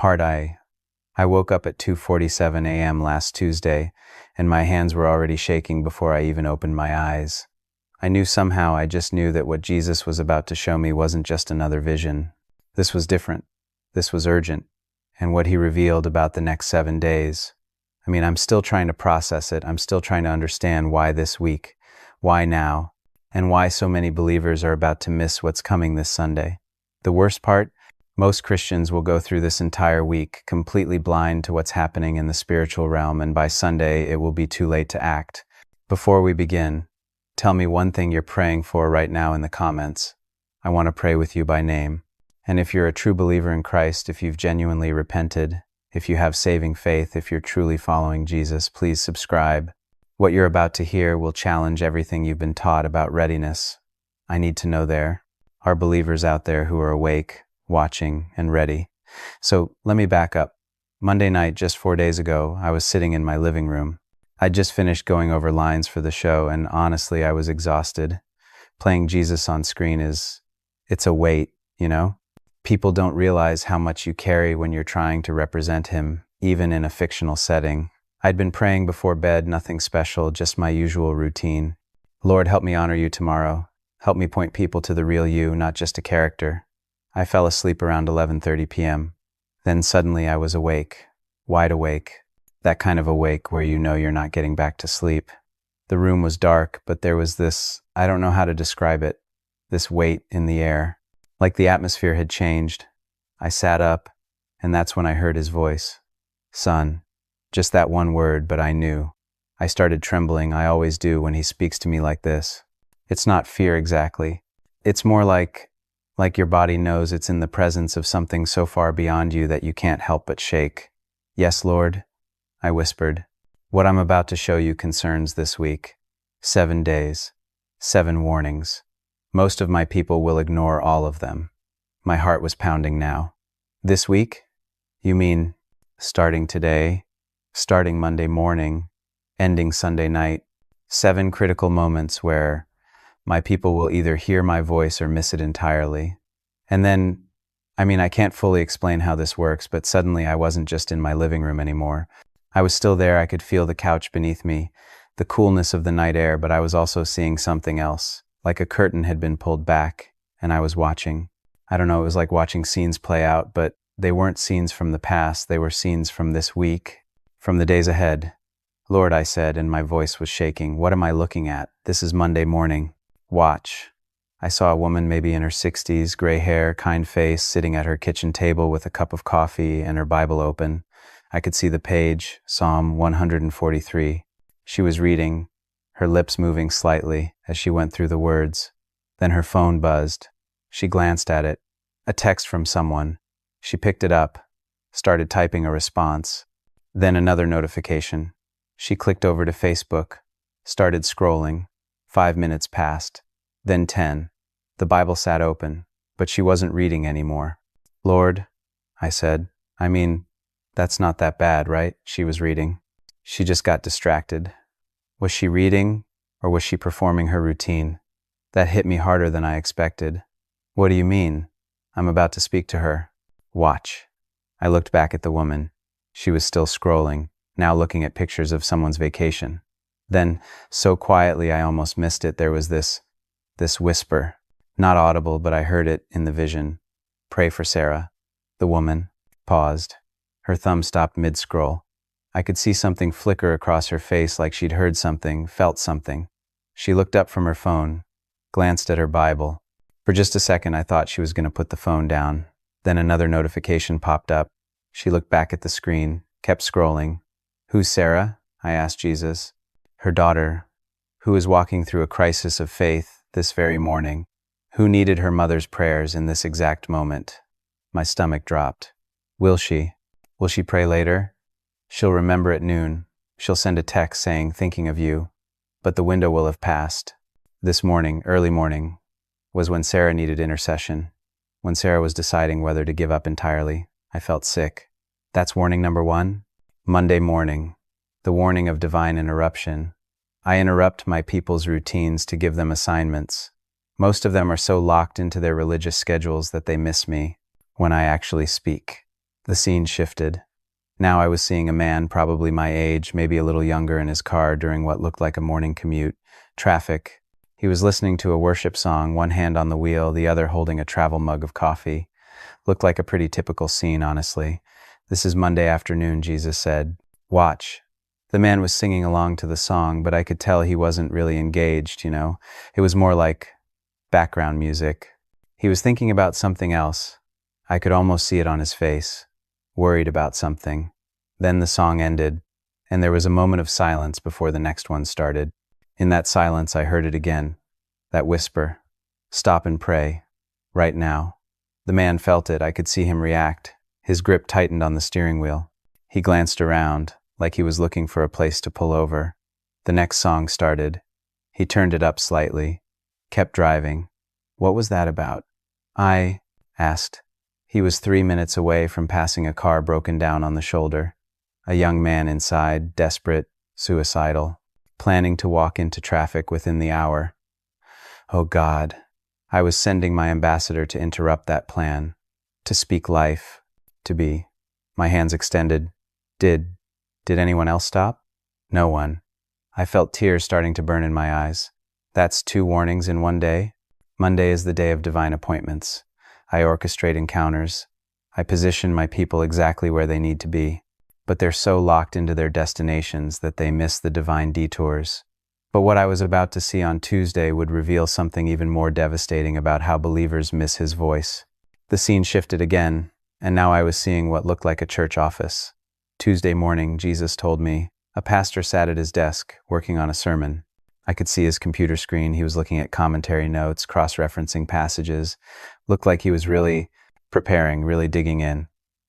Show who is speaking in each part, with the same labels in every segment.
Speaker 1: part I woke up at 2:47 a.m. last Tuesday, and my hands were already shaking before I even opened my eyes. I knew somehow, I just knew that what Jesus was about to show me wasn't just another vision. This was different. This was urgent. And what he revealed about the next 7 days. I'm still trying to process it. I'm still trying to understand why this week, why now, and why so many believers are about to miss what's coming this Sunday. The worst part, most Christians will go through this entire week completely blind to what's happening in the spiritual realm, and by Sunday it will be too late to act. Before we begin, tell me one thing you're praying for right now in the comments. I want to pray with you by name. And if you're a true believer in Christ, if you've genuinely repented, if you have saving faith, if you're truly following Jesus, please subscribe. What you're about to hear will challenge everything you've been taught about readiness. I need to know there are believers out there who are awake, watching, and ready. So let me back up. Monday night, just 4 days ago, I was sitting in my living room. I'd just finished going over lines for the show, and honestly, I was exhausted. Playing Jesus on screen it's a weight, you know? People don't realize how much you carry when you're trying to represent him, even in a fictional setting. I'd been praying before bed, nothing special, just my usual routine. Lord, help me honor you tomorrow. Help me point people to the real you, not just a character. I fell asleep around 11:30 p.m. Then suddenly I was awake, wide awake. That kind of awake where you know you're not getting back to sleep. The room was dark, but there was this, I don't know how to describe it, this weight in the air. Like the atmosphere had changed. I sat up, and that's when I heard his voice. Son. Just that one word, but I knew. I started trembling. I always do when he speaks to me like this. It's not fear exactly. It's more like your body knows it's in the presence of something so far beyond you that you can't help but shake. Yes, Lord, I whispered. What I'm about to show you concerns this week. 7 days. 7 warnings. Most of my people will ignore all of them. My heart was pounding now. This week? You mean starting today, starting Monday morning, ending Sunday night? 7 critical moments where my people will either hear my voice or miss it entirely. And then, I can't fully explain how this works, but suddenly I wasn't just in my living room anymore. I was still there. I could feel the couch beneath me, the coolness of the night air, but I was also seeing something else. Like a curtain had been pulled back, and I was watching. I don't know, it was like watching scenes play out, but they weren't scenes from the past, they were scenes from this week, from the days ahead. Lord, I said, and my voice was shaking, what am I looking at? This is Monday morning. Watch. I saw a woman maybe in her 60s, gray hair, kind face, sitting at her kitchen table with a cup of coffee and her Bible open. I could see the page, Psalm 143. She was reading, her lips moving slightly as she went through the words. Then her phone buzzed. She glanced at it. A text from someone. She picked it up, started typing a response. Then another notification. She clicked over to Facebook, started scrolling. 5 minutes passed. Then 10. The Bible sat open, but she wasn't reading anymore. Lord, I said, that's not that bad, right? She was reading. She just got distracted. Was she reading, or was she performing her routine? That hit me harder than I expected. What do you mean? I'm about to speak to her. Watch. I looked back at the woman. She was still scrolling, now looking at pictures of someone's vacation. Then, so quietly I almost missed it, there was this whisper. Not audible, but I heard it in the vision. Pray for Sarah. The woman paused. Her thumb stopped mid-scroll. I could see something flicker across her face, like she'd heard something, felt something. She looked up from her phone, glanced at her Bible. For just a second, I thought she was going to put the phone down. Then another notification popped up. She looked back at the screen, kept scrolling. Who's Sarah? I asked Jesus. Her daughter, who was walking through a crisis of faith this very morning, who needed her mother's prayers in this exact moment. My stomach dropped. Will she pray later? She'll remember at noon. She'll send a text saying, thinking of you. But the window will have passed. This morning, early morning, was when Sarah needed intercession. When Sarah was deciding whether to give up entirely. I felt sick. That's warning number 1. Monday morning. The warning of divine interruption. I interrupt my people's routines to give them assignments. Most of them are so locked into their religious schedules that they miss me when I actually speak. The scene shifted. Now I was seeing a man, probably my age, maybe a little younger, in his car during what looked like a morning commute. Traffic. He was listening to a worship song, one hand on the wheel, the other holding a travel mug of coffee. Looked like a pretty typical scene, honestly. "This is Monday afternoon," Jesus said. "Watch." The man was singing along to the song, but I could tell he wasn't really engaged, you know. It was more like background music. He was thinking about something else. I could almost see it on his face. Worried about something. Then the song ended, and there was a moment of silence before the next one started. In that silence, I heard it again. That whisper. "Stop and pray. Right now." The man felt it. I could see him react. His grip tightened on the steering wheel. He glanced around, like he was looking for a place to pull over. The next song started. He turned it up slightly. Kept driving. What was that about? I asked. He was 3 minutes away from passing a car broken down on the shoulder. A young man inside, desperate, suicidal, planning to walk into traffic within the hour. Oh God, I was sending my ambassador to interrupt that plan, to speak life, to be. My hands extended. Did anyone else stop? No one. I felt tears starting to burn in my eyes. That's 2 warnings in one day. Monday is the day of divine appointments. I orchestrate encounters. I position my people exactly where they need to be. But they're so locked into their destinations that they miss the divine detours. But what I was about to see on Tuesday would reveal something even more devastating about how believers miss his voice. The scene shifted again, and now I was seeing what looked like a church office. Tuesday morning, Jesus told me, a pastor sat at his desk, working on a sermon. I could see his computer screen. He was looking at commentary notes, cross-referencing passages. Looked like he was really preparing, really digging in.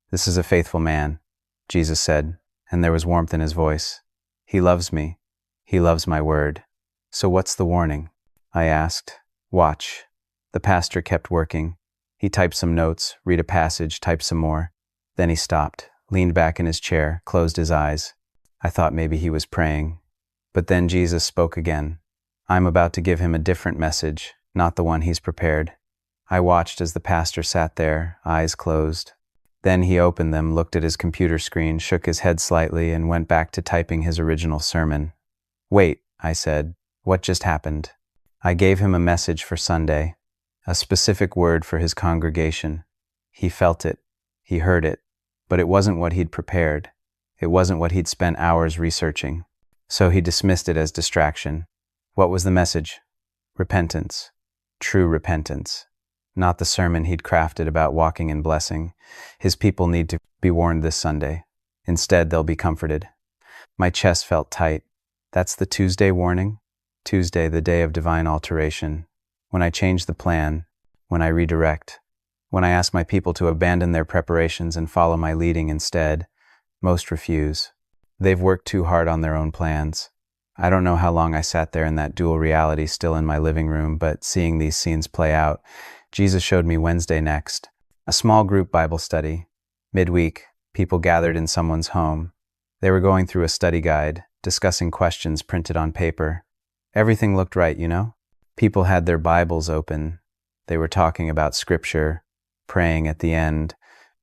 Speaker 1: "This is a faithful man," Jesus said, and there was warmth in his voice. "He loves me. He loves my word." "So what's the warning?" I asked. "Watch." The pastor kept working. He typed some notes, read a passage, typed some more. Then he stopped, leaned back in his chair, closed his eyes. I thought maybe he was praying. But then Jesus spoke again. I'm about to give him a different message, not the one he's prepared. I watched as the pastor sat there, eyes closed. Then he opened them, looked at his computer screen, shook his head slightly, and went back to typing his original sermon. "Wait," I said, "what just happened?" I gave him a message for Sunday, a specific word for his congregation. He felt it. He heard it. But it wasn't what he'd prepared. It wasn't what he'd spent hours researching. So he dismissed it as distraction. What was the message? Repentance. True repentance. Not the sermon he'd crafted about walking in blessing. His people need to be warned this Sunday. Instead, they'll be comforted. My chest felt tight. That's the Tuesday warning? Tuesday, the day of divine alteration. When I change the plan, when I redirect, when I ask my people to abandon their preparations and follow my leading instead, most refuse. They've worked too hard on their own plans. I don't know how long I sat there in that dual reality still in my living room, but seeing these scenes play out, Jesus showed me Wednesday next. A small group Bible study. Midweek, people gathered in someone's home. They were going through a study guide, discussing questions printed on paper. Everything looked right, you know? People had their Bibles open. They were talking about scripture, praying at the end,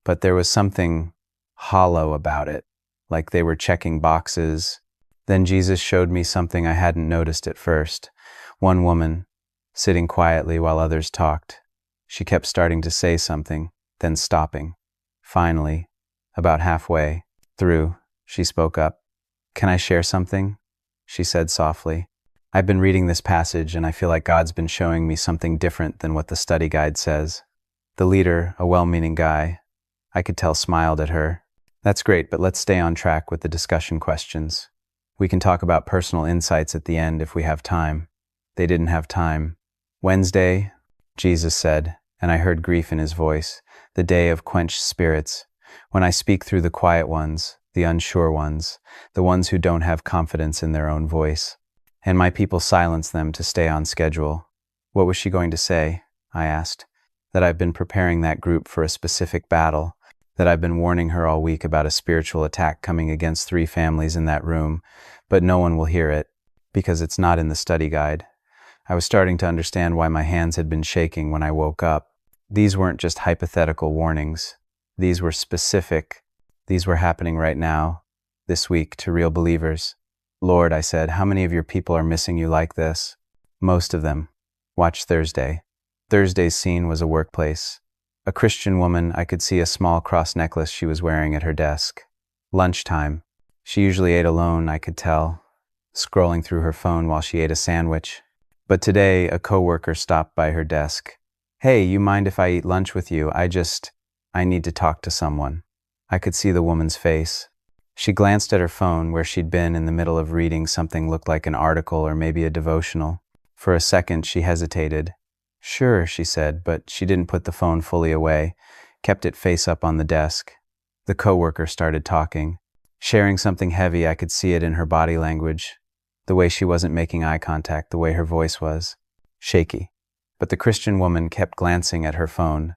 Speaker 1: but there was something hollow about it, like they were checking boxes. Then Jesus showed me something I hadn't noticed at first. One woman, sitting quietly while others talked. She kept starting to say something, then stopping. Finally, about halfway through, she spoke up. "Can I share something?" she said softly. "I've been reading this passage and I feel like God's been showing me something different than what the study guide says." The leader, a well-meaning guy, I could tell, smiled at her. "That's great, but let's stay on track with the discussion questions. We can talk about personal insights at the end if we have time." They didn't have time. "Wednesday," Jesus said, and I heard grief in his voice, "the day of quenched spirits. When I speak through the quiet ones, the unsure ones, the ones who don't have confidence in their own voice. And my people silence them to stay on schedule." What was she going to say? I asked. That I've been preparing that group for a specific battle, that I've been warning her all week about a spiritual attack coming against 3 families in that room, but no one will hear it, because it's not in the study guide. I was starting to understand why my hands had been shaking when I woke up. These weren't just hypothetical warnings. These were specific. These were happening right now, this week, to real believers. Lord, I said, how many of your people are missing you like this? Most of them. Watch Thursday. Thursday's scene was a workplace. A Christian woman, I could see a small cross necklace she was wearing at her desk. Lunchtime. She usually ate alone, I could tell, scrolling through her phone while she ate a sandwich. But today, a coworker stopped by her desk. Hey, you mind if I eat lunch with you? I need to talk to someone. I could see the woman's face. She glanced at her phone where she'd been in the middle of reading something looked like an article or maybe a devotional. For a second, she hesitated. Sure, she said, but she didn't put the phone fully away, kept it face up on the desk. The coworker started talking, sharing something heavy. I could see it in her body language, the way she wasn't making eye contact, the way her voice was shaky. But the Christian woman kept glancing at her phone.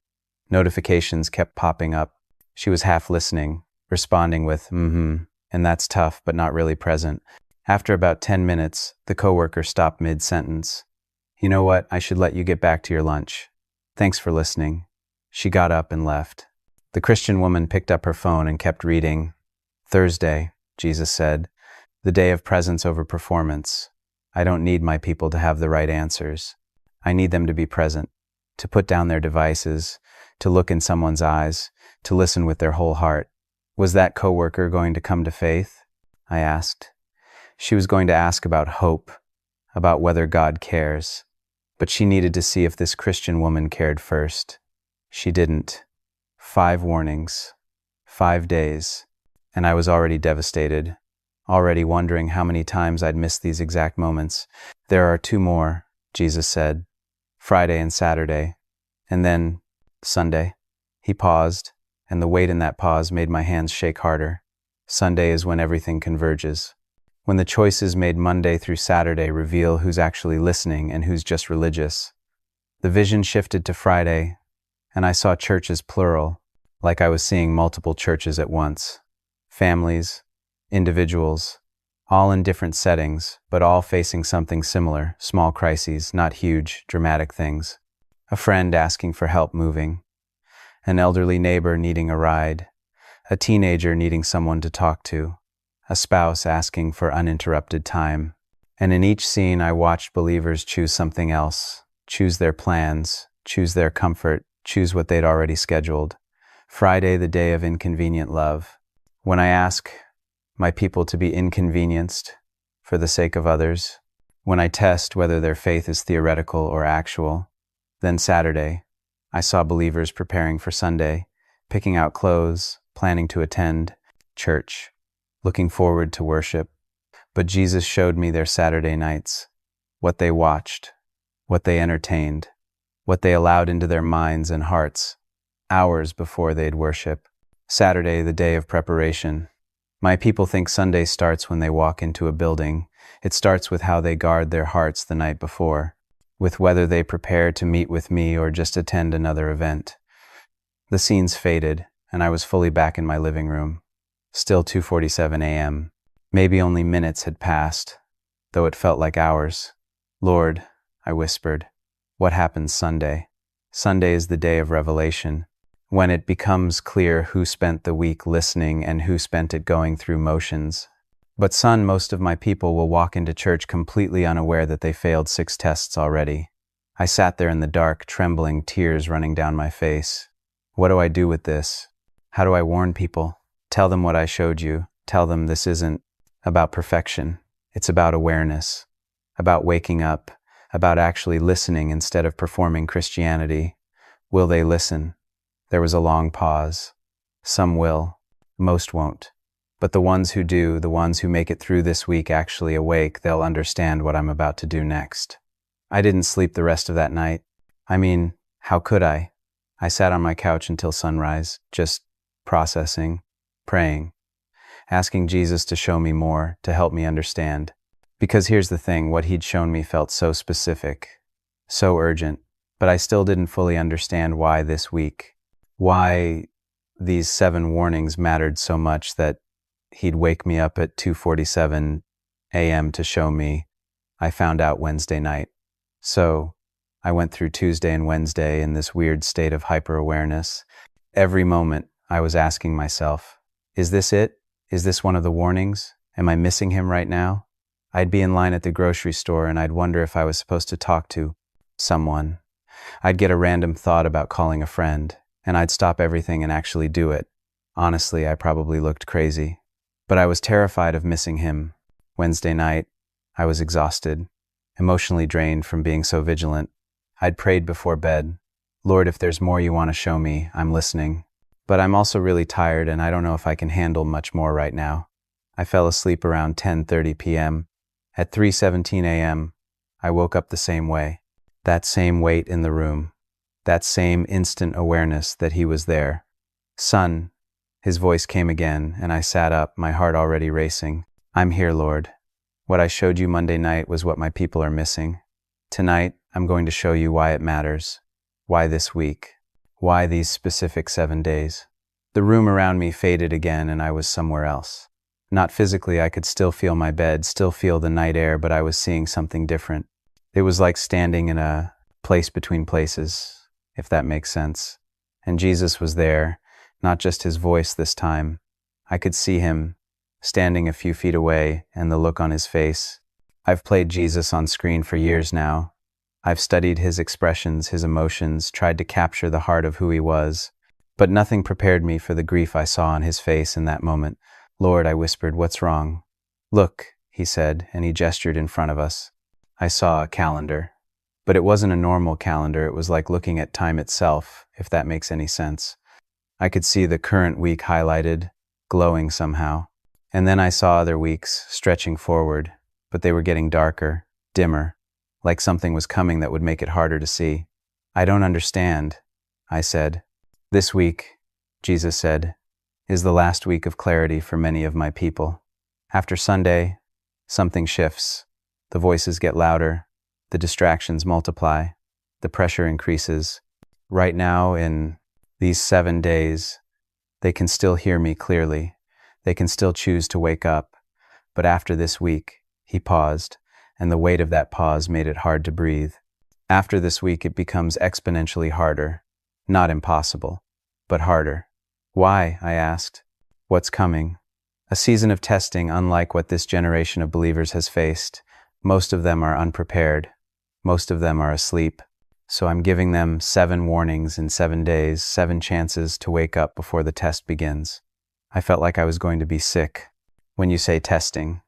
Speaker 1: Notifications kept popping up. She was half listening, responding with, and that's tough, but not really present. After about 10 minutes, the coworker stopped mid-sentence. You know what? I should let you get back to your lunch. Thanks for listening. She got up and left. The Christian woman picked up her phone and kept reading. Thursday, Jesus said, the day of presence over performance. I don't need my people to have the right answers. I need them to be present, to put down their devices, to look in someone's eyes, to listen with their whole heart. Was that coworker going to come to faith? I asked. She was going to ask about hope, about whether God cares. But she needed to see if this Christian woman cared first. She didn't. 5 warnings, 5 days, and I was already devastated, already wondering how many times I'd missed these exact moments. There are 2 more, Jesus said, Friday and Saturday, and then Sunday. He paused, and the weight in that pause made my hands shake harder. Sunday is when everything converges. When the choices made Monday through Saturday reveal who's actually listening and who's just religious. The vision shifted to Friday, and I saw churches plural, like I was seeing multiple churches at once. Families, individuals, all in different settings, but all facing something similar, small crises, not huge, dramatic things. A friend asking for help moving, an elderly neighbor needing a ride, a teenager needing someone to talk to, a spouse asking for uninterrupted time. And in each scene, I watched believers choose something else, choose their plans, choose their comfort, choose what they'd already scheduled. Friday, the day of inconvenient love. When I ask my people to be inconvenienced for the sake of others, when I test whether their faith is theoretical or actual. Then Saturday, I saw believers preparing for Sunday, picking out clothes, planning to attend church, looking forward to worship. But Jesus showed me their Saturday nights, what they watched, what they entertained, what they allowed into their minds and hearts, hours before they'd worship. Saturday, the day of preparation. My people think Sunday starts when they walk into a building. It starts with how they guard their hearts the night before, with whether they prepare to meet with me or just attend another event. The scenes faded, and I was fully back in my living room. Still 2:47 a.m. Maybe only minutes had passed, though it felt like hours. Lord, I whispered, what happens Sunday? Sunday is the day of revelation, when it becomes clear who spent the week listening and who spent it going through motions. But son, most of my people will walk into church completely unaware that they failed 6 tests already. I sat there in the dark, trembling, tears running down my face. What do I do with this? How do I warn people? Tell them what I showed you. Tell them this isn't about perfection. It's about awareness, about waking up, about actually listening instead of performing Christianity. Will they listen? There was a long pause. Some will, most won't. But the ones who do, the ones who make it through this week actually awake, they'll understand what I'm about to do next. I didn't sleep the rest of that night. I mean, how could I? I sat on my couch until sunrise, just processing, praying, asking Jesus to show me more, to help me understand. Because here's the thing, what he'd shown me felt so specific, so urgent, but I still didn't fully understand why this week, why these 7 warnings mattered so much that he'd wake me up at 2:47 a.m. to show me. I found out Wednesday night. So I went through Tuesday and Wednesday in this weird state of hyper-awareness. Every moment I was asking myself. Is this it? Is this one of the warnings? Am I missing him right now? I'd be in line at the grocery store and I'd wonder if I was supposed to talk to someone. I'd get a random thought about calling a friend, and I'd stop everything and actually do it. Honestly, I probably looked crazy. But I was terrified of missing him. Wednesday night, I was exhausted, emotionally drained from being so vigilant. I'd prayed before bed. Lord, if there's more you want to show me, I'm listening. But I'm also really tired and I don't know if I can handle much more right now. I fell asleep around 10:30 p.m. At 3:17 a.m., I woke up the same way. That same weight in the room. That same instant awareness that he was there. Son, his voice came again, and I sat up, my heart already racing. I'm here, Lord. What I showed you Monday night was what my people are missing. Tonight, I'm going to show you why it matters. Why this week? Why these specific 7 days? The room around me faded again and I was somewhere else. Not physically, I could still feel my bed, still feel the night air, but I was seeing something different. It was like standing in a place between places, if that makes sense. And Jesus was there, not just his voice this time. I could see him, standing a few feet away, and the look on his face. I've played Jesus on screen for years now. I've studied his expressions, his emotions, tried to capture the heart of who he was. But nothing prepared me for the grief I saw on his face in that moment. Lord, I whispered, what's wrong? Look, he said, and he gestured in front of us. I saw a calendar. But it wasn't a normal calendar, it was like looking at time itself, if that makes any sense. I could see the current week highlighted, glowing somehow. And then I saw other weeks, stretching forward, but they were getting darker, dimmer, like something was coming that would make it harder to see. I don't understand, I said. This week, Jesus said, is the last week of clarity for many of my people. After Sunday, something shifts. The voices get louder, the distractions multiply, the pressure increases. Right now, in these 7 days, they can still hear me clearly. They can still choose to wake up. But after this week, he paused, and the weight of that pause made it hard to breathe. After this week, it becomes exponentially harder. Not impossible, but harder. Why? I asked. What's coming? A season of testing unlike what this generation of believers has faced. Most of them are unprepared. Most of them are asleep. So I'm giving them 7 warnings in 7 days, 7 chances to wake up before the test begins. I felt like I was going to be sick. When you say testing,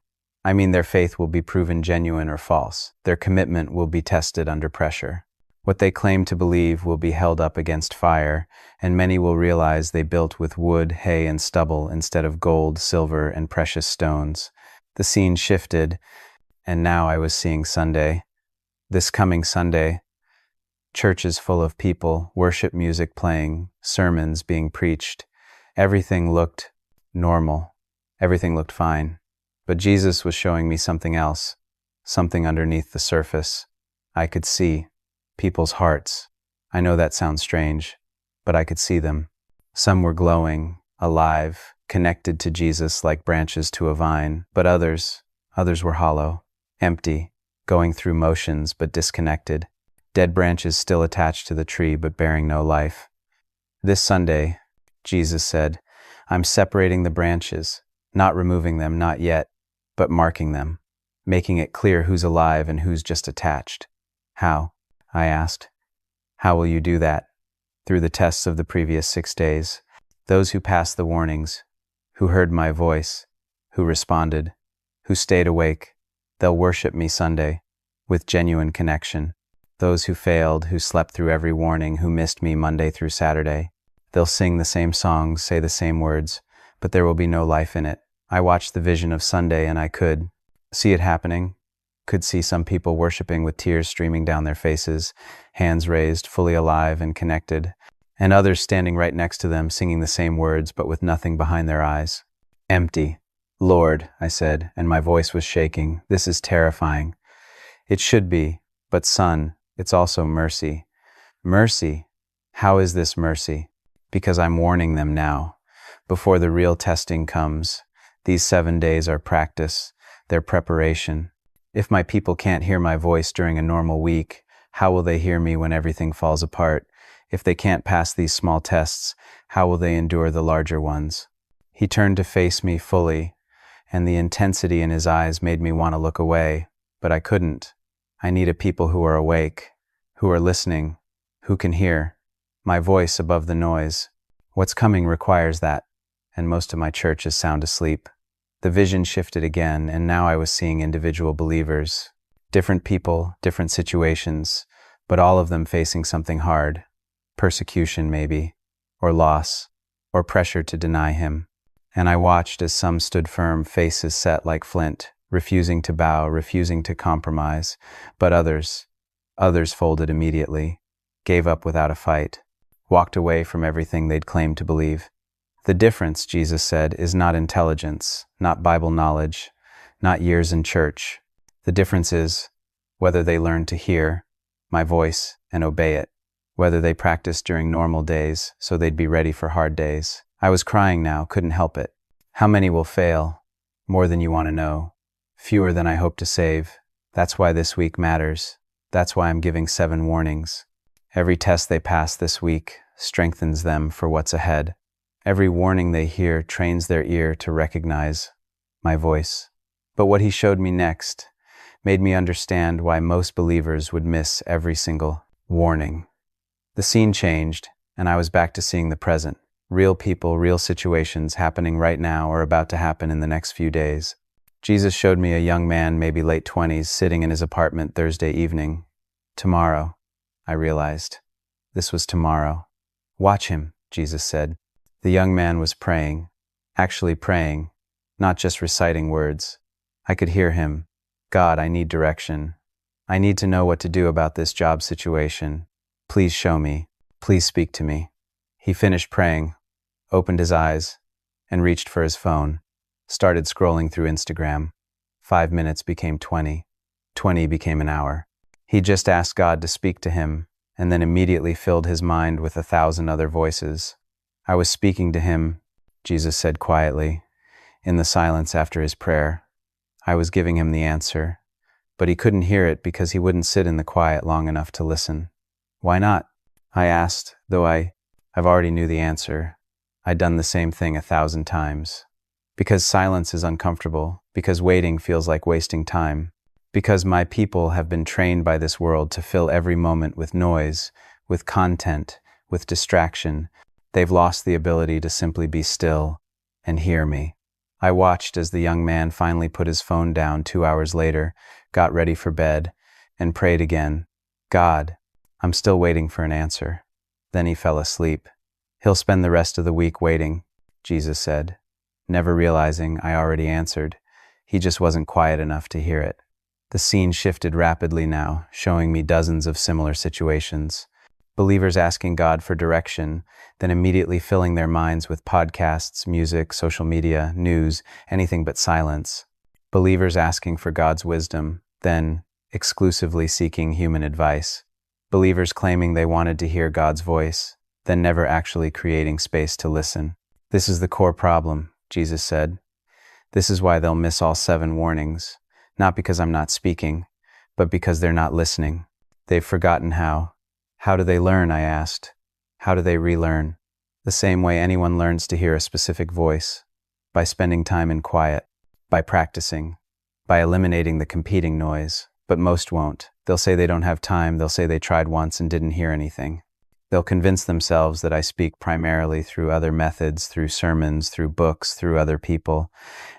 Speaker 1: I mean their faith will be proven genuine or false. Their commitment will be tested under pressure. What they claim to believe will be held up against fire, and many will realize they built with wood, hay, and stubble instead of gold, silver, and precious stones. The scene shifted, and now I was seeing Sunday. This coming Sunday, churches full of people, worship music playing, sermons being preached. Everything looked normal. Everything looked fine. But Jesus was showing me something else, something underneath the surface. I could see people's hearts. I know that sounds strange, but I could see them. Some were glowing, alive, connected to Jesus like branches to a vine, but others were hollow, empty, going through motions but disconnected. Dead branches still attached to the tree but bearing no life. This Sunday, Jesus said, I'm separating the branches, not removing them, not yet, but marking them, making it clear who's alive and who's just attached. How? I asked. How will you do that? Through the tests of the previous 6 days. Those who passed the warnings, who heard my voice, who responded, who stayed awake, they'll worship me Sunday with genuine connection. Those who failed, who slept through every warning, who missed me Monday through Saturday, they'll sing the same songs, say the same words, but there will be no life in it. I watched the vision of Sunday and I could see it happening. Could see some people worshiping with tears streaming down their faces, hands raised, fully alive and connected, and others standing right next to them singing the same words but with nothing behind their eyes. Empty. Lord, I said, and my voice was shaking, this is terrifying. It should be, but son, it's also mercy. Mercy? How is this mercy? Because I'm warning them now. Before the real testing comes, these 7 days are practice, they're preparation. If my people can't hear my voice during a normal week, how will they hear me when everything falls apart? If they can't pass these small tests, how will they endure the larger ones? He turned to face me fully, and the intensity in his eyes made me want to look away, but I couldn't. I needed people who are awake, who are listening, who can hear my voice above the noise. What's coming requires that, and most of my church is sound asleep. The vision shifted again, and now I was seeing individual believers, different people, different situations, but all of them facing something hard, persecution maybe, or loss, or pressure to deny him. And I watched as some stood firm, faces set like flint, refusing to bow, refusing to compromise, but others folded immediately, gave up without a fight, walked away from everything they'd claimed to believe. The difference, Jesus said, is not intelligence, not Bible knowledge, not years in church. The difference is whether they learn to hear my voice and obey it, whether they practice during normal days so they'd be ready for hard days. I was crying now, couldn't help it. How many will fail? More than you want to know. Fewer than I hope to save. That's why this week matters. That's why I'm giving 7 warnings. Every test they pass this week strengthens them for what's ahead. Every warning they hear trains their ear to recognize my voice. But what he showed me next made me understand why most believers would miss every single warning. The scene changed, and I was back to seeing the present. Real people, real situations happening right now or about to happen in the next few days. Jesus showed me a young man, maybe late 20s, sitting in his apartment Thursday evening. Tomorrow, I realized. This was tomorrow. Watch him, Jesus said. The young man was praying, actually praying, not just reciting words. I could hear him. God, I need direction. I need to know what to do about this job situation. Please show me. Please speak to me. He finished praying, opened his eyes, and reached for his phone. Started scrolling through Instagram. 5 minutes became 20. 20 became an hour. He just asked God to speak to him, and then immediately filled his mind with 1,000 other voices. I was speaking to him, Jesus said quietly, in the silence after his prayer. I was giving him the answer, but he couldn't hear it because he wouldn't sit in the quiet long enough to listen. Why not? I asked, though I've already knew the answer. I'd done the same thing 1,000 times. Because silence is uncomfortable, because waiting feels like wasting time, because my people have been trained by this world to fill every moment with noise, with content, with distraction. They've lost the ability to simply be still and hear me. I watched as the young man finally put his phone down 2 hours later, got ready for bed, and prayed again. God, I'm still waiting for an answer. Then he fell asleep. He'll spend the rest of the week waiting, Jesus said, never realizing I already answered. He just wasn't quiet enough to hear it. The scene shifted rapidly now, showing me dozens of similar situations. Believers asking God for direction, then immediately filling their minds with podcasts, music, social media, news, anything but silence. Believers asking for God's wisdom, then exclusively seeking human advice. Believers claiming they wanted to hear God's voice, then never actually creating space to listen. This is the core problem, Jesus said. This is why they'll miss all 7 warnings, not because I'm not speaking, but because they're not listening. They've forgotten how. How do they learn, I asked. How do they relearn? The same way anyone learns to hear a specific voice, by spending time in quiet, by practicing, by eliminating the competing noise. But most won't. They'll say they don't have time, they'll say they tried once and didn't hear anything. They'll convince themselves that I speak primarily through other methods, through sermons, through books, through other people,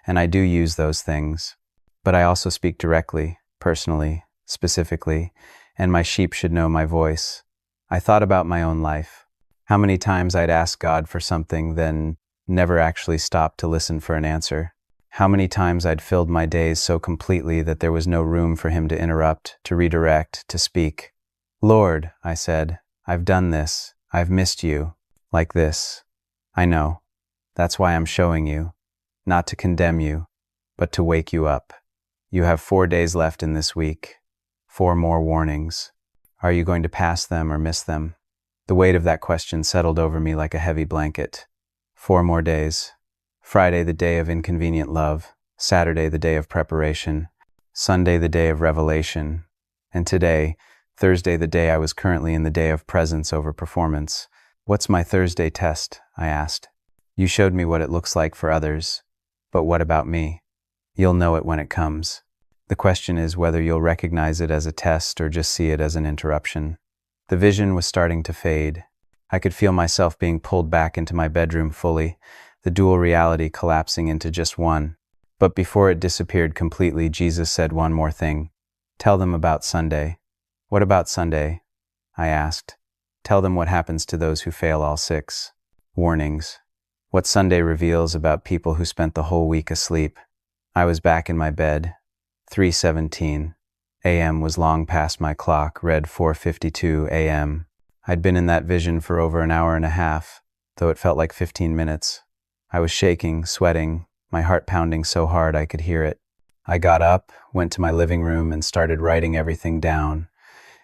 Speaker 1: and I do use those things. But I also speak directly, personally, specifically, and my sheep should know my voice. I thought about my own life. How many times I'd ask God for something, then never actually stopped to listen for an answer. How many times I'd filled my days so completely that there was no room for him to interrupt, to redirect, to speak. Lord, I said, I've done this. I've missed you. Like this. I know. That's why I'm showing you. Not to condemn you, but to wake you up. You have 4 days left in this week. 4 more warnings. Are you going to pass them or miss them? The weight of that question settled over me like a heavy blanket. 4 more days. Friday, the day of inconvenient love. Saturday, the day of preparation. Sunday, the day of revelation. And today, Thursday, the day I was currently in the day of presence over performance. What's my Thursday test? I asked. You showed me what it looks like for others. But what about me? You'll know it when it comes. The question is whether you'll recognize it as a test or just see it as an interruption. The vision was starting to fade. I could feel myself being pulled back into my bedroom fully, the dual reality collapsing into just one. But before it disappeared completely, Jesus said one more thing. Tell them about Sunday. What about Sunday? I asked. Tell them what happens to those who fail all 6 warnings. What Sunday reveals about people who spent the whole week asleep. I was back in my bed. 3:17 a.m. was long past my clock, read 4:52 a.m. I'd been in that vision for over an hour and a half, though it felt like 15 minutes. I was shaking, sweating, my heart pounding so hard I could hear it. I got up, went to my living room, and started writing everything down.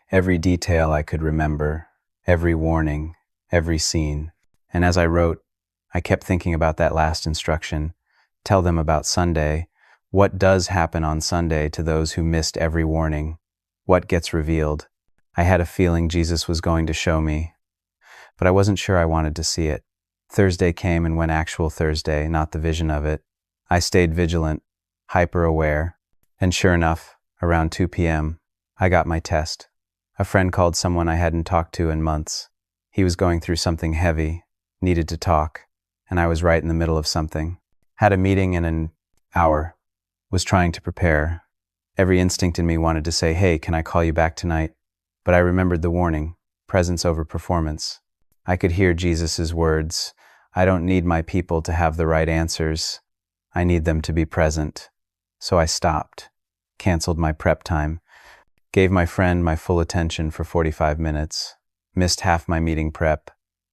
Speaker 1: Every detail I could remember, every warning, every scene. And as I wrote, I kept thinking about that last instruction. Tell them about Sunday. What does happen on Sunday to those who missed every warning? What gets revealed? I had a feeling Jesus was going to show me, but I wasn't sure I wanted to see it. Thursday came and went, actual Thursday, not the vision of it. I stayed vigilant, hyper-aware, and sure enough, around 2 p.m., I got my test. A friend called someone I hadn't talked to in months. He was going through something heavy, needed to talk, and I was right in the middle of something. Had a meeting in an hour. Was trying to prepare. Every instinct in me wanted to say, hey, can I call you back tonight? But I remembered the warning, presence over performance. I could hear Jesus' words, I don't need my people to have the right answers. I need them to be present. So I stopped, canceled my prep time, gave my friend my full attention for 45 minutes, missed half my meeting prep.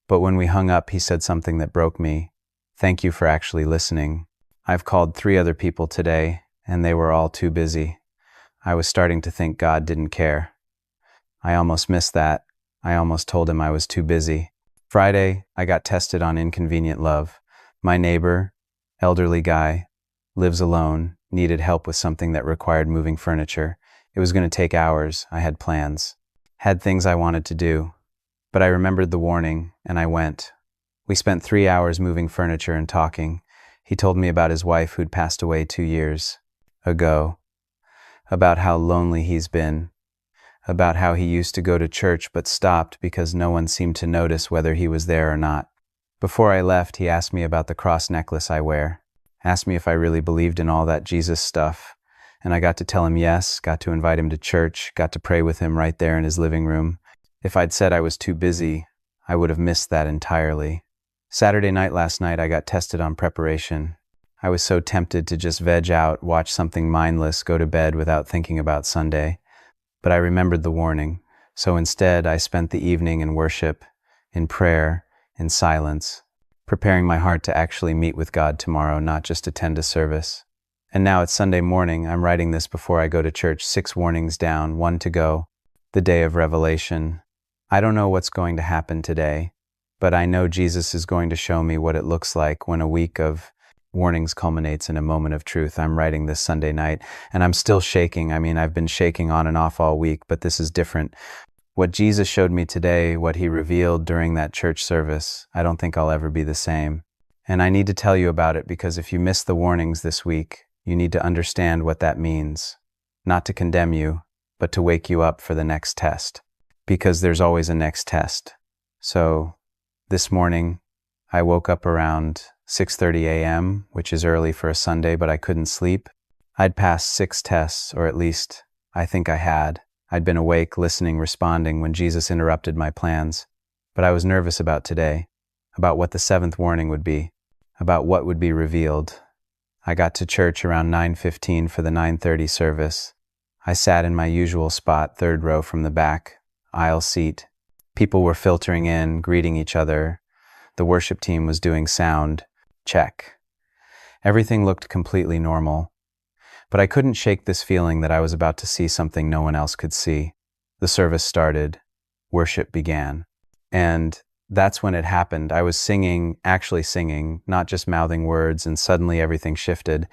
Speaker 1: But when we hung up, he said something that broke me. Thank you for actually listening. I've called 3 other people today, and they were all too busy. I was starting to think God didn't care. I almost missed that. I almost told him I was too busy. Friday, I got tested on inconvenient love. My neighbor, elderly guy, lives alone, needed help with something that required moving furniture. It was going to take hours. I had plans. Had things I wanted to do. But I remembered the warning, and I went. We spent 3 hours moving furniture and talking. He told me about his wife who'd passed away 2 years ago, about how lonely he's been, about how he used to go to church but stopped because no one seemed to notice whether he was there or not. Before I left, he asked me about the cross necklace I wear, asked me if I really believed in all that Jesus stuff, and I got to tell him yes, got to invite him to church, got to pray with him right there in his living room. If I'd said I was too busy, I would have missed that entirely. Saturday night last night, I got tested on preparation. I was so tempted to just veg out, watch something mindless, go to bed without thinking about Sunday. But I remembered the warning, so instead I spent the evening in worship, in prayer, in silence, preparing my heart to actually meet with God tomorrow, not just attend a service. And now it's Sunday morning. I'm writing this before I go to church, 6 warnings down, 1 to go, the day of revelation. I don't know what's going to happen today, but I know Jesus is going to show me what it looks like when a week of warnings culminates in a moment of truth. I'm writing this Sunday night, and I'm still shaking. I mean, I've been shaking on and off all week, but this is different. What Jesus showed me today, what he revealed during that church service, I don't think I'll ever be the same. And I need to tell you about it because if you missed the warnings this week, you need to understand what that means. Not to condemn you, but to wake you up for the next test. Because there's always a next test. So, this morning, I woke up around 6:30 a.m., which is early for a Sunday, but I couldn't sleep. I'd passed 6 tests, or at least I think I had. I'd been awake, listening, responding when Jesus interrupted my plans. But I was nervous about today, about what the 7th warning would be, about what would be revealed. I got to church around 9:15 for the 9:30 service. I sat in my usual spot, 3rd row from the back, aisle seat. People were filtering in, greeting each other. The worship team was doing sound. Check. Everything looked completely normal. But I couldn't shake this feeling that I was about to see something no one else could see. The service started. Worship began. And that's when it happened. I was singing, actually singing, not just mouthing words, and suddenly everything shifted.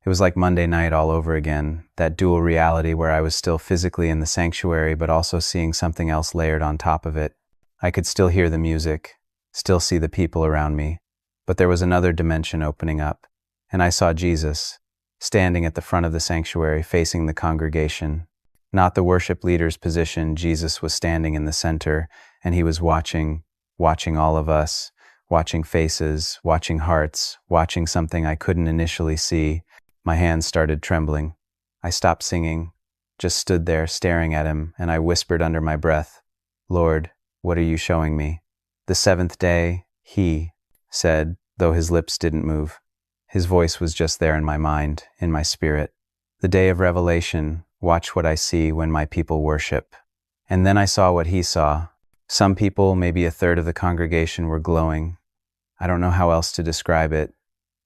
Speaker 1: It was like Monday night all over again, that dual reality where I was still physically in the sanctuary but also seeing something else layered on top of it. I could still hear the music, still see the people around me, but there was another dimension opening up, and I saw Jesus, standing at the front of the sanctuary facing the congregation. Not the worship leader's position, Jesus was standing in the center, and he was watching all of us, watching faces, watching hearts, watching something I couldn't initially see. My hands started trembling. I stopped singing, just stood there staring at him, and I whispered under my breath, "Lord, what are you showing me?" "The seventh day," he said, though his lips didn't move. His voice was just there in my mind, in my spirit. "The day of revelation, watch what I see when my people worship." And then I saw what he saw. Some people, maybe a third of the congregation, were glowing. I don't know how else to describe it.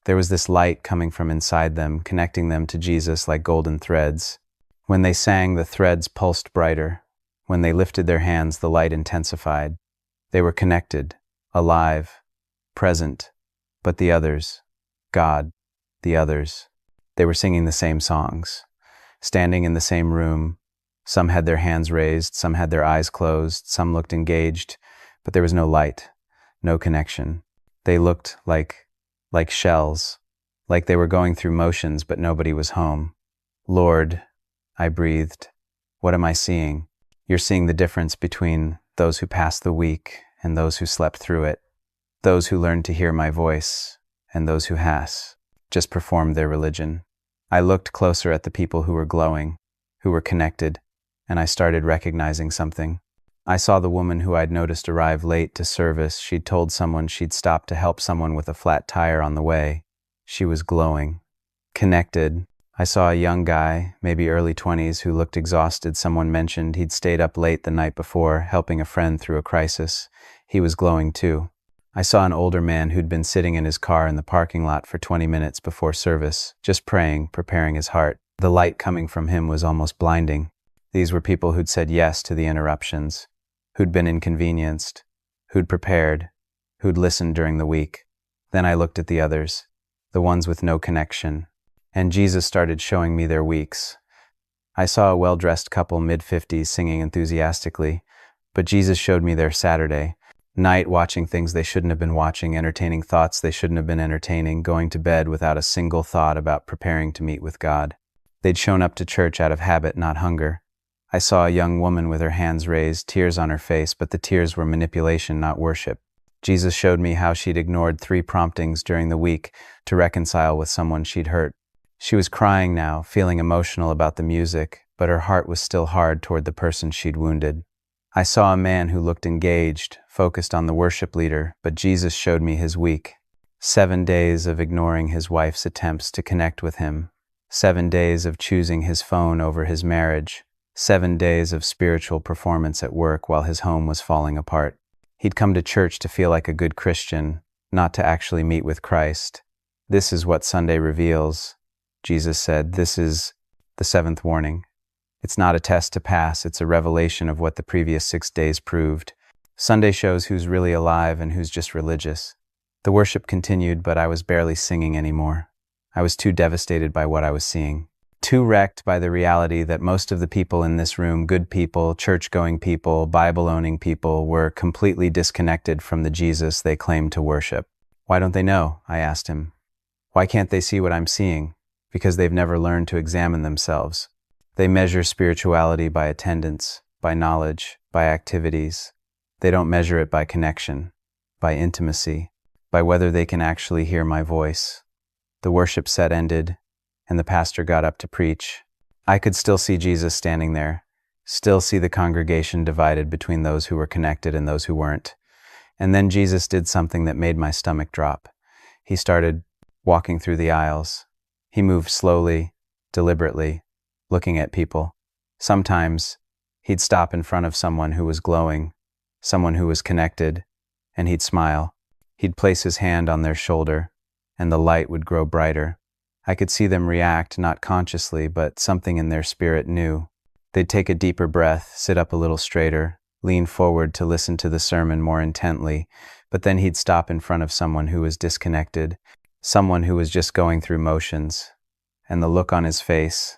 Speaker 1: There was this light coming from inside them, connecting them to Jesus like golden threads. When they sang, the threads pulsed brighter. When they lifted their hands, the light intensified. They were connected, alive, present. But the others, God, the others, they were singing the same songs, standing in the same room. Some had their hands raised, some had their eyes closed, some looked engaged, but there was no light, no connection. They looked like shells, like they were going through motions, but nobody was home. "Lord," I breathed, "what am I seeing?" "You're seeing the difference between those who passed the week and those who slept through it, those who learned to hear my voice and those who just performed their religion." I looked closer at the people who were glowing, who were connected, and I started recognizing something. I saw the woman who I'd noticed arrive late to service. She'd told someone she'd stopped to help someone with a flat tire on the way. She was glowing, connected. I saw a young guy, maybe early 20s, who looked exhausted. Someone mentioned he'd stayed up late the night before, helping a friend through a crisis. He was glowing too. I saw an older man who'd been sitting in his car in the parking lot for 20 minutes before service, just praying, preparing his heart. The light coming from him was almost blinding. These were people who'd said yes to the interruptions, who'd been inconvenienced, who'd prepared, who'd listened during the week. Then I looked at the others, the ones with no connection, and Jesus started showing me their weeks. I saw a well-dressed couple mid-50s singing enthusiastically, but Jesus showed me their Saturday night, watching things they shouldn't have been watching, entertaining thoughts they shouldn't have been entertaining, going to bed without a single thought about preparing to meet with God. They'd shown up to church out of habit, not hunger. I saw a young woman with her hands raised, tears on her face, but the tears were manipulation, not worship. Jesus showed me how she'd ignored 3 promptings during the week to reconcile with someone she'd hurt. She was crying now, feeling emotional about the music, but her heart was still hard toward the person she'd wounded. I saw a man who looked engaged, focused on the worship leader, but Jesus showed me his week. 7 days of ignoring his wife's attempts to connect with him. 7 days of choosing his phone over his marriage. 7 days of spiritual performance at work while his home was falling apart. He'd come to church to feel like a good Christian, not to actually meet with Christ. "This is what Sunday reveals," Jesus said. "This is the 7th warning. It's not a test to pass, it's a revelation of what the previous 6 days proved. Sunday shows who's really alive and who's just religious." The worship continued, but I was barely singing anymore. I was too devastated by what I was seeing. Too wrecked by the reality that most of the people in this room, good people, church-going people, Bible-owning people, were completely disconnected from the Jesus they claimed to worship. "Why don't they know?" I asked him. "Why can't they see what I'm seeing?" "Because they've never learned to examine themselves. They measure spirituality by attendance, by knowledge, by activities. They don't measure it by connection, by intimacy, by whether they can actually hear my voice." The worship set ended, and the pastor got up to preach. I could still see Jesus standing there, still see the congregation divided between those who were connected and those who weren't. And then Jesus did something that made my stomach drop. He started walking through the aisles. He moved slowly, deliberately, looking at people. Sometimes he'd stop in front of someone who was glowing, someone who was connected, and he'd smile. He'd place his hand on their shoulder, and the light would grow brighter. I could see them react, not consciously, but something in their spirit knew. They'd take a deeper breath, sit up a little straighter, lean forward to listen to the sermon more intently, but then he'd stop in front of someone who was disconnected, someone who was just going through motions, And the look on his face,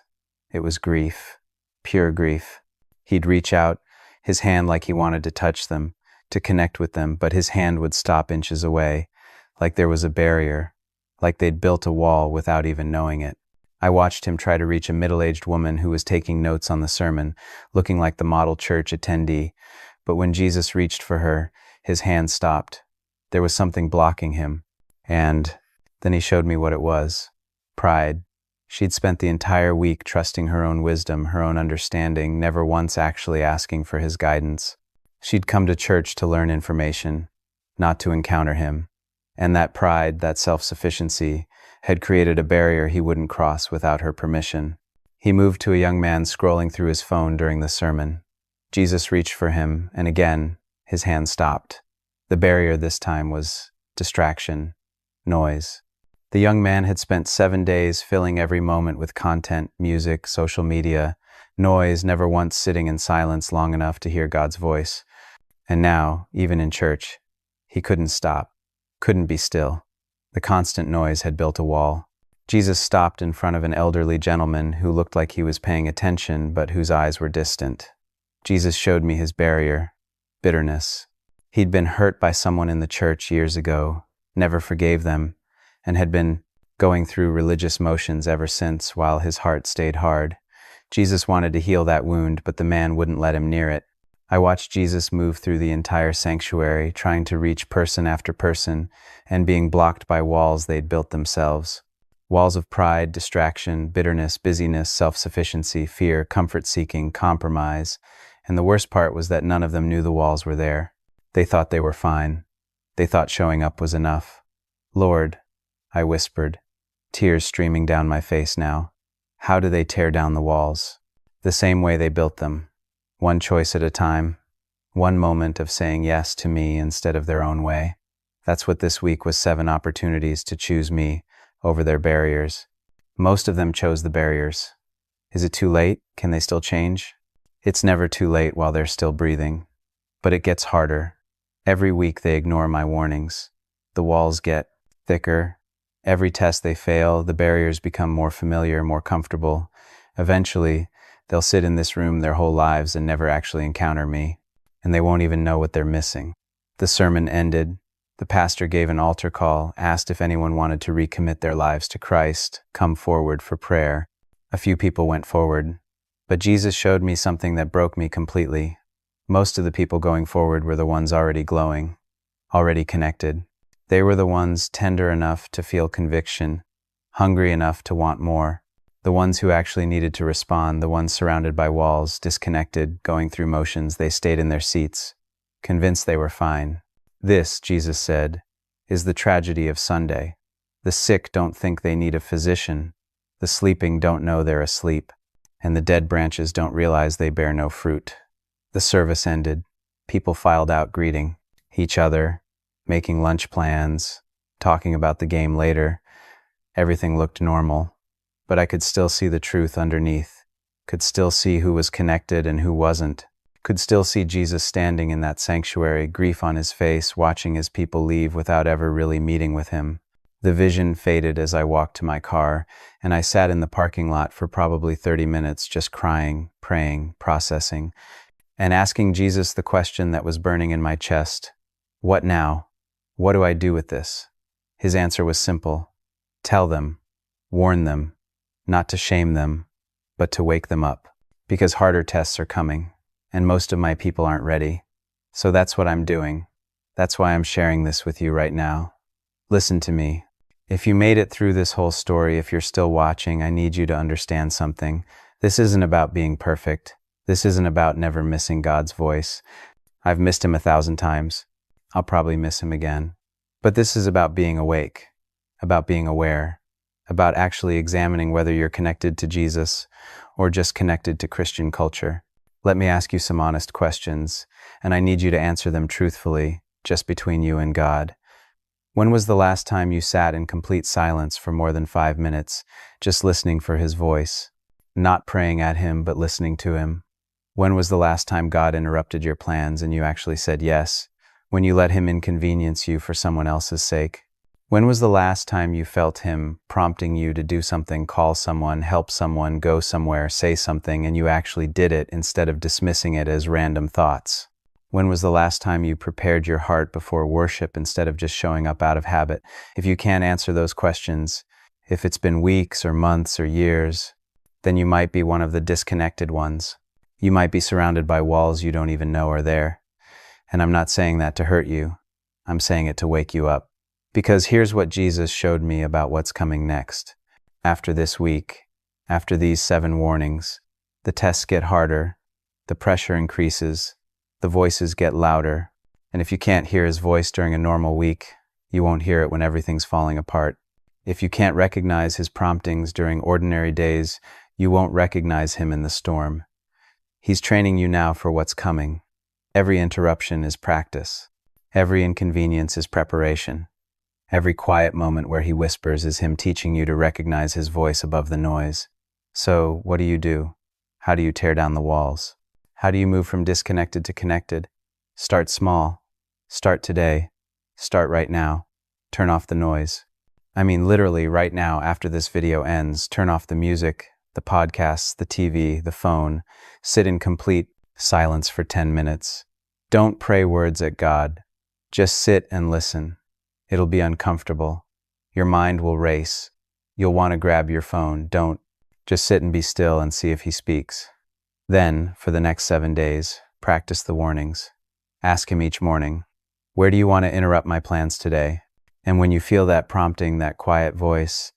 Speaker 1: it was grief, pure grief. He'd reach out, his hand like he wanted to touch them, to connect with them, but his hand would stop inches away, like there was a barrier, like they'd built a wall without even knowing it. I watched him try to reach a middle-aged woman who was taking notes on the sermon, looking like the model church attendee, but when Jesus reached for her, his hand stopped. There was something blocking him, and then he showed me what it was. Pride. She'd spent the entire week trusting her own wisdom, her own understanding, never once actually asking for his guidance. She'd come to church to learn information, not to encounter him. And that pride, that self-sufficiency, had created a barrier he wouldn't cross without her permission. He moved to a young man scrolling through his phone during the sermon. Jesus reached for him, and again, his hand stopped. The barrier this time was distraction, noise. The young man had spent 7 days filling every moment with content, music, social media, noise, never once sitting in silence long enough to hear God's voice. And now, even in church, he couldn't stop, couldn't be still. The constant noise had built a wall. Jesus stopped in front of an elderly gentleman who looked like he was paying attention, but whose eyes were distant. Jesus showed me his barrier, bitterness. He'd been hurt by someone in the church years ago, never forgave them, and had been going through religious motions ever since while his heart stayed hard. Jesus wanted to heal that wound, but the man wouldn't let him near it. I watched Jesus move through the entire sanctuary, trying to reach person after person, and being blocked by walls they'd built themselves. Walls of pride, distraction, bitterness, busyness, self-sufficiency, fear, comfort-seeking, compromise. And the worst part was that none of them knew the walls were there. They thought they were fine. They thought showing up was enough. Lord, I whispered, tears streaming down my face now. How do they tear down the walls? The same way they built them. One choice at a time. One moment of saying yes to me instead of their own way. That's what this week was, 7 opportunities to choose me over their barriers. Most of them chose the barriers. Is it too late? Can they still change? It's never too late while they're still breathing. But it gets harder. Every week they ignore my warnings. The walls get thicker. Every test they fail, the barriers become more familiar, more comfortable. Eventually, they'll sit in this room their whole lives and never actually encounter me, and they won't even know what they're missing. The sermon ended. The pastor gave an altar call, asked if anyone wanted to recommit their lives to Christ, come forward for prayer. A few people went forward, but Jesus showed me something that broke me completely. Most of the people going forward were the ones already glowing, already connected. They were the ones tender enough to feel conviction, hungry enough to want more. The ones who actually needed to respond, the ones surrounded by walls, disconnected, going through motions. They stayed in their seats, convinced they were fine. This, Jesus said, is the tragedy of Sunday. The sick don't think they need a physician. The sleeping don't know they're asleep. And the dead branches don't realize they bear no fruit. The service ended. People filed out greeting each other, making lunch plans, talking about the game later. Everything looked normal, but I could still see the truth underneath, could still see who was connected and who wasn't, could still see Jesus standing in that sanctuary, grief on his face, watching his people leave without ever really meeting with him. The vision faded as I walked to my car, and I sat in the parking lot for probably 30 minutes just crying, praying, processing, and asking Jesus the question that was burning in my chest. What now? What do I do with this? His answer was simple. Tell them, warn them, not to shame them, but to wake them up. Because harder tests are coming, and most of my people aren't ready. So that's what I'm doing. That's why I'm sharing this with you right now. Listen to me. If you made it through this whole story, if you're still watching, I need you to understand something. This isn't about being perfect. This isn't about never missing God's voice. I've missed him 1,000 times. I'll probably miss him again. But this is about being awake, about being aware, about actually examining whether you're connected to Jesus or just connected to Christian culture. Let me ask you some honest questions, and I need you to answer them truthfully, just between you and God. When was the last time you sat in complete silence for more than 5 minutes, just listening for his voice, not praying at him, but listening to him? When was the last time God interrupted your plans and you actually said yes? When you let him inconvenience you for someone else's sake? When was the last time you felt him prompting you to do something, call someone, help someone, go somewhere, say something, and you actually did it instead of dismissing it as random thoughts? When was the last time you prepared your heart before worship instead of just showing up out of habit? If you can't answer those questions, if it's been weeks or months or years, then you might be one of the disconnected ones. You might be surrounded by walls you don't even know are there. And I'm not saying that to hurt you. I'm saying it to wake you up. Because here's what Jesus showed me about what's coming next. After this week, after these 7 warnings, the tests get harder, the pressure increases, the voices get louder, and if you can't hear his voice during a normal week, you won't hear it when everything's falling apart. If you can't recognize his promptings during ordinary days, you won't recognize him in the storm. He's training you now for what's coming. Every interruption is practice. Every inconvenience is preparation. Every quiet moment where he whispers is him teaching you to recognize his voice above the noise. So, what do? How do you tear down the walls? How do you move from disconnected to connected? Start small. Start today. Start right now. Turn off the noise. I mean, literally right now, after this video ends, turn off the music, the podcasts, the TV, the phone. Sit in complete silence for 10 minutes. Don't pray words at God. Just sit and listen. It'll be uncomfortable. Your mind will race. You'll want to grab your phone. Don't. Just sit and be still and see if he speaks. Then, for the next 7 days, practice the warnings. Ask him each morning, where do you want to interrupt my plans today? And when you feel that prompting, that quiet voice,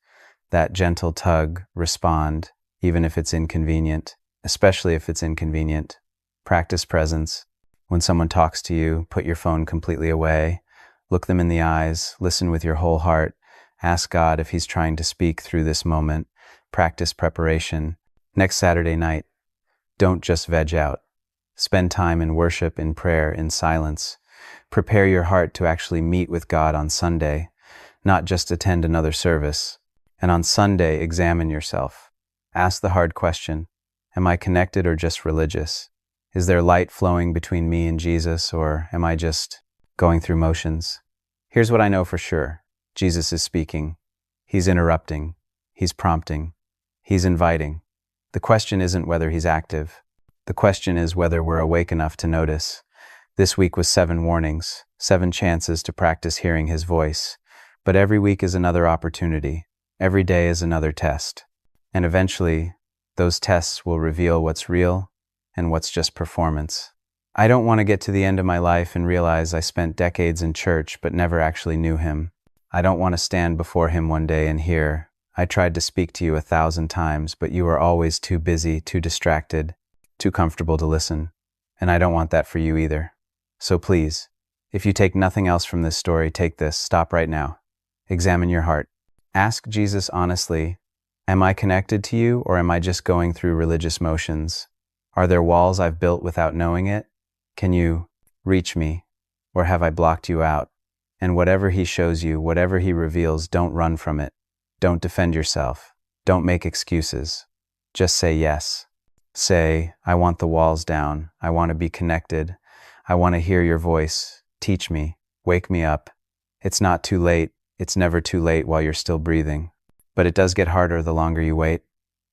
Speaker 1: that gentle tug, respond, even if it's inconvenient, especially if it's inconvenient. Practice presence. When someone talks to you, put your phone completely away. Look them in the eyes, listen with your whole heart. Ask God if he's trying to speak through this moment. Practice preparation. Next Saturday night, don't just veg out. Spend time in worship, in prayer, in silence. Prepare your heart to actually meet with God on Sunday, not just attend another service. And on Sunday, examine yourself. Ask the hard question, am I connected or just religious? Is there light flowing between me and Jesus, or am I just going through motions? Here's what I know for sure. Jesus is speaking. He's interrupting. He's prompting. He's inviting. The question isn't whether he's active. The question is whether we're awake enough to notice. This week was 7 warnings, 7 chances to practice hearing his voice. But every week is another opportunity. Every day is another test. And eventually, those tests will reveal what's real and what's just performance. I don't want to get to the end of my life and realize I spent decades in church but never actually knew him. I don't want to stand before him one day and hear, I tried to speak to you 1,000 times, but you were always too busy, too distracted, too comfortable to listen. And I don't want that for you either. So please, if you take nothing else from this story, take this. Stop right now. Examine your heart. Ask Jesus honestly, am I connected to you or am I just going through religious motions? Are there walls I've built without knowing it? Can you reach me, or have I blocked you out? And whatever he shows you, whatever he reveals, don't run from it. Don't defend yourself. Don't make excuses. Just say yes. Say, I want the walls down. I want to be connected. I want to hear your voice. Teach me. Wake me up. It's not too late. It's never too late while you're still breathing. But it does get harder the longer you wait.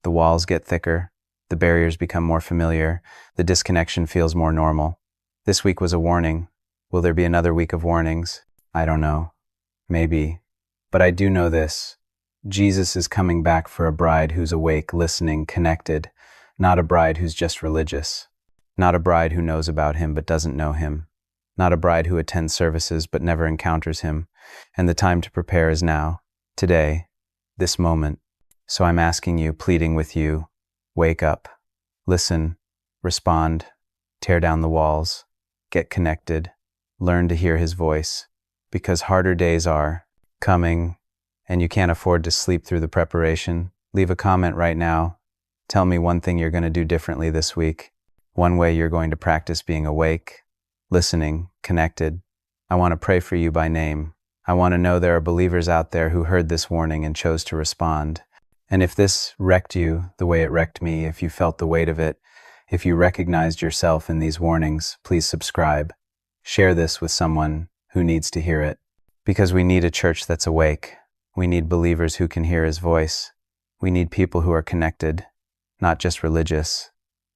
Speaker 1: The walls get thicker. The barriers become more familiar. The disconnection feels more normal. This week was a warning. Will there be another week of warnings? I don't know. Maybe. But I do know this. Jesus is coming back for a bride who's awake, listening, connected. Not a bride who's just religious. Not a bride who knows about him but doesn't know him. Not a bride who attends services but never encounters him. And the time to prepare is now. Today. This moment. So I'm asking you, pleading with you, wake up. Listen. Respond. Tear down the walls. Get connected. Learn to hear his voice. Because harder days are coming, and you can't afford to sleep through the preparation. Leave a comment right now. Tell me one thing you're going to do differently this week. One way you're going to practice being awake, listening, connected. I want to pray for you by name. I want to know there are believers out there who heard this warning and chose to respond. And if this wrecked you the way it wrecked me, if you felt the weight of it, if you recognized yourself in these warnings, please subscribe. Share this with someone who needs to hear it. Because we need a church that's awake. We need believers who can hear his voice. We need people who are connected, not just religious.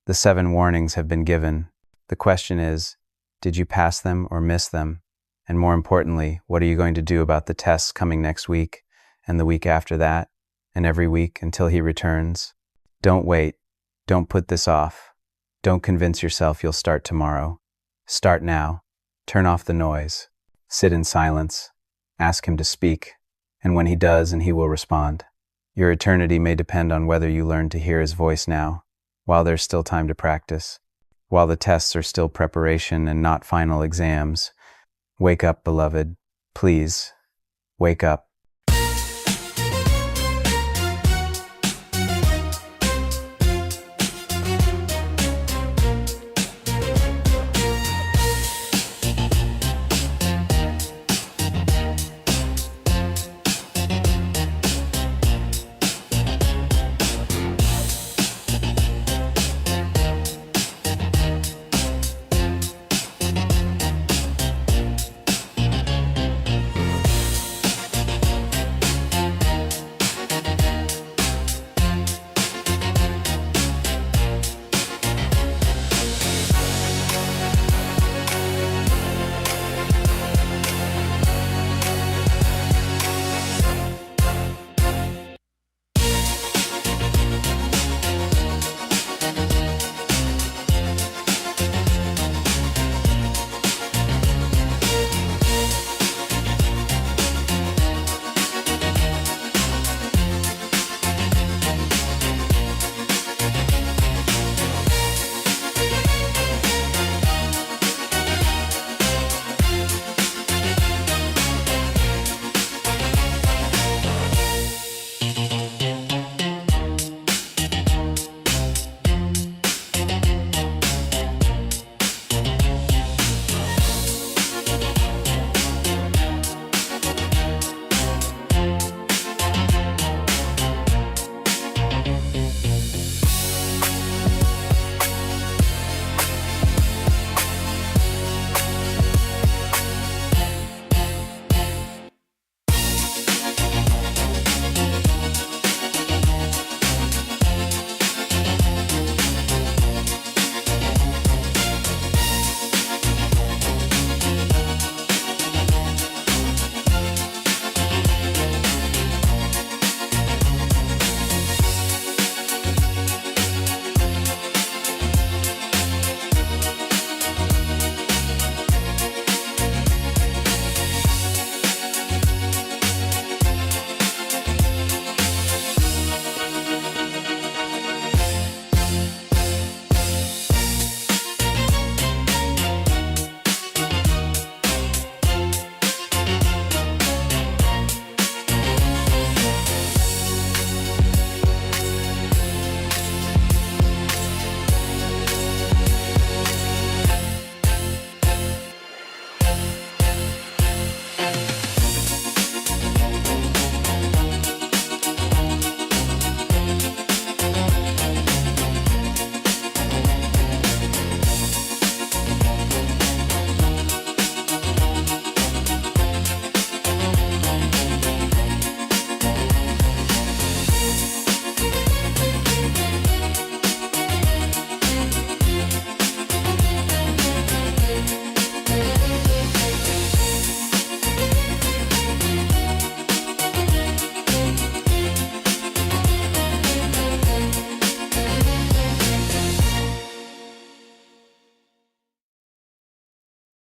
Speaker 1: The 7 warnings have been given. The question is, did you pass them or miss them? And more importantly, what are you going to do about the tests coming next week and the week after that and every week until he returns? Don't wait. Don't put this off. Don't convince yourself you'll start tomorrow. Start now. Turn off the noise. Sit in silence. Ask him to speak. And when he does, and he will respond. Your eternity may depend on whether you learn to hear his voice now, while there's still time to practice, while the tests are still preparation and not final exams. Wake up, beloved. Please, wake up.